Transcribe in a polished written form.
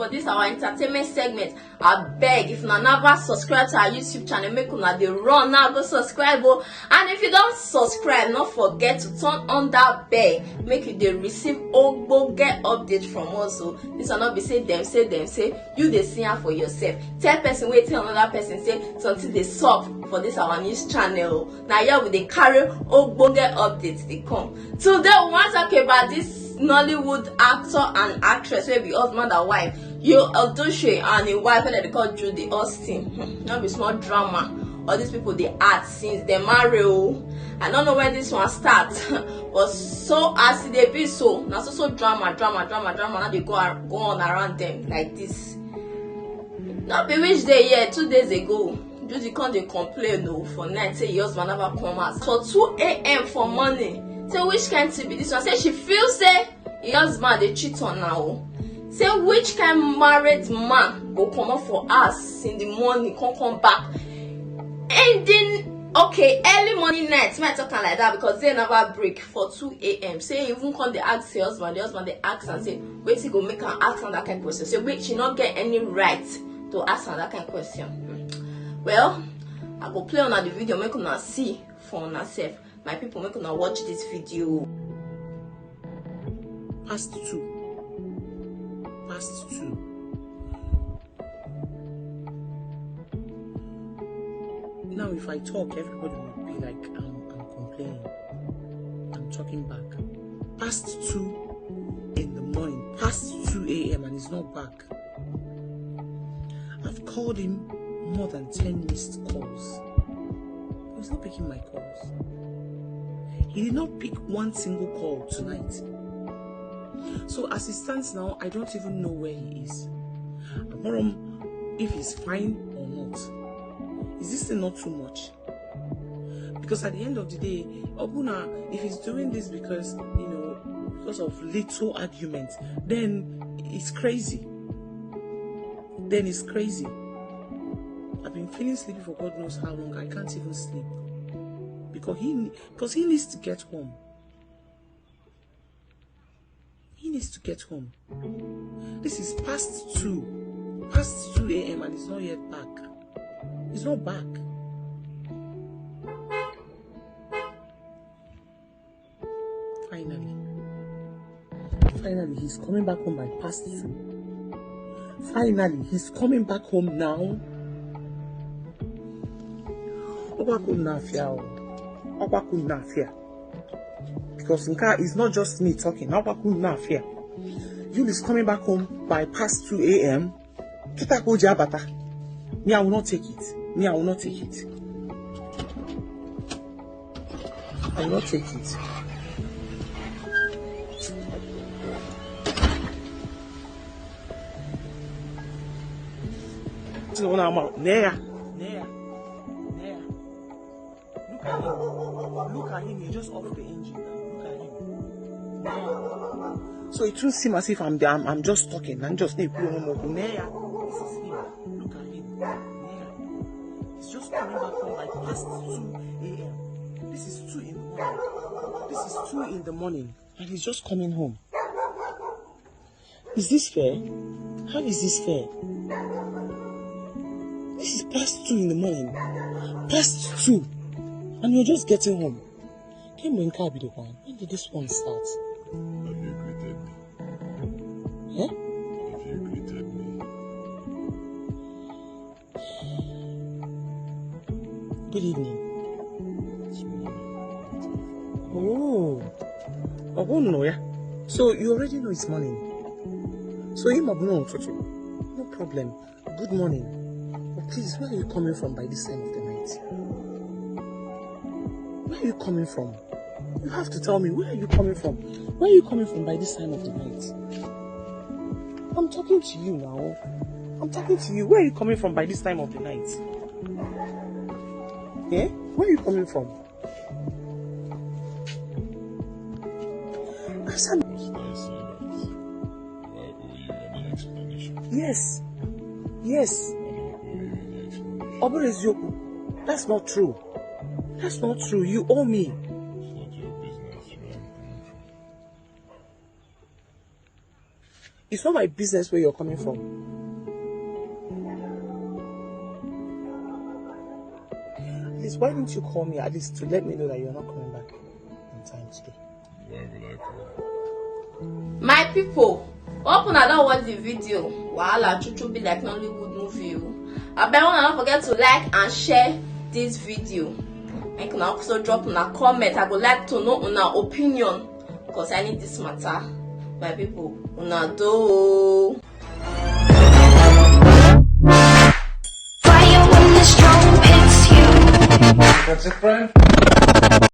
for this our entertainment segment. I beg, if you never subscribe to our YouTube channel, make una dey run now, go subscribe. And if you don't subscribe, not forget to turn on that bell, make you dey receive get update from us. So this will not be say them, you dey see am for yourself. Tell person, wait till another person say something dey sup for this our news channel. Now here we dey carry get updates they come. Today we want to talk about this Nollywood actor and actress wey be husband and wife. Odoshe and a wife wey they call Judy Austin. Not be small drama. All these people they act since they marry. I don't know when this one starts, but so as they be so now so drama. Now they go on around them like this. Not be which day here 2 days ago. Judy come dey complain for night say your husband never come out for 2 a.m. for morning. Say which kind to be this one? Say she feel say your husband dey cheat on her. Say which kind married man go come up for us in the morning, come back, ending okay early morning night. Might talking like that because they never break for 2 a.m. Say even come they ask the husband they ask and say wait he go make her ask on that kind of question. Say wait she not get any right to ask on that kind of question. Well, I go play on the video, make una see for una self. My people, make una watch this video. Past 2. Now, if I talk, everybody will be like, I'm complaining. I'm talking back. Past 2 in the morning, past 2 a.m. and he's not back. I've called him more than 10 missed calls. He's not picking my calls. He did not pick one single call tonight. So as it stands now, I don't even know where he is. I'm wondering if he's fine or not. Is this still not too much? Because at the end of the day, Obuna, if he's doing this because, because of little arguments, then it's crazy. I've been feeling sleepy for God knows how long. I can't even sleep. Because he needs to get home. This is past 2 a.m. and he's not yet back. He's not back. Finally, he's coming back home by past 2. Finally, he's coming back home now. Because it's not just me talking. You is coming back home by past 2 a.m. Me, I will not take it. I will not take it. Look at him, he just off the engine. Look at him. So it will seem as if I'm just talking. I'm just this is him. Look at him. He's just coming back from like past 2 a.m. This is 2 in the morning. And he's just coming home. Is this fair? How is this fair? This is past 2 in the morning. Past 2. And you're just getting home. When did this one start? Have you greeted me? Yeah? Have you greeted me? Good evening. It's morning. Oh no, yeah. So you already know it's morning. So no problem. Good morning. But please, where are you coming from by this time of the night? Where are you coming from? You have to tell me, where are you coming from? Where are you coming from by this time of the night? I'm talking to you now. Where are you coming from by this time of the night? Yeah? Where are you coming from? Answer me. Was I saying that? Do I owe you any explanation? Yes. I don't owe you any explanation. Oboreziokwu, that's not true. You owe me. It's not your business where I'm coming from. It's not my business where you're coming from. At least why didn't you call me at least to let me know that you're not coming back in time today? Why would I call? My people, open I don't watch the video. Wahala chuchu be like Nollywood movie. I bet una don't forget to like and share this video. Make una also drop una comment. I would like to know una opinion because I need this matter. My people, una do. Fire when the strong hits you. That's it, friend?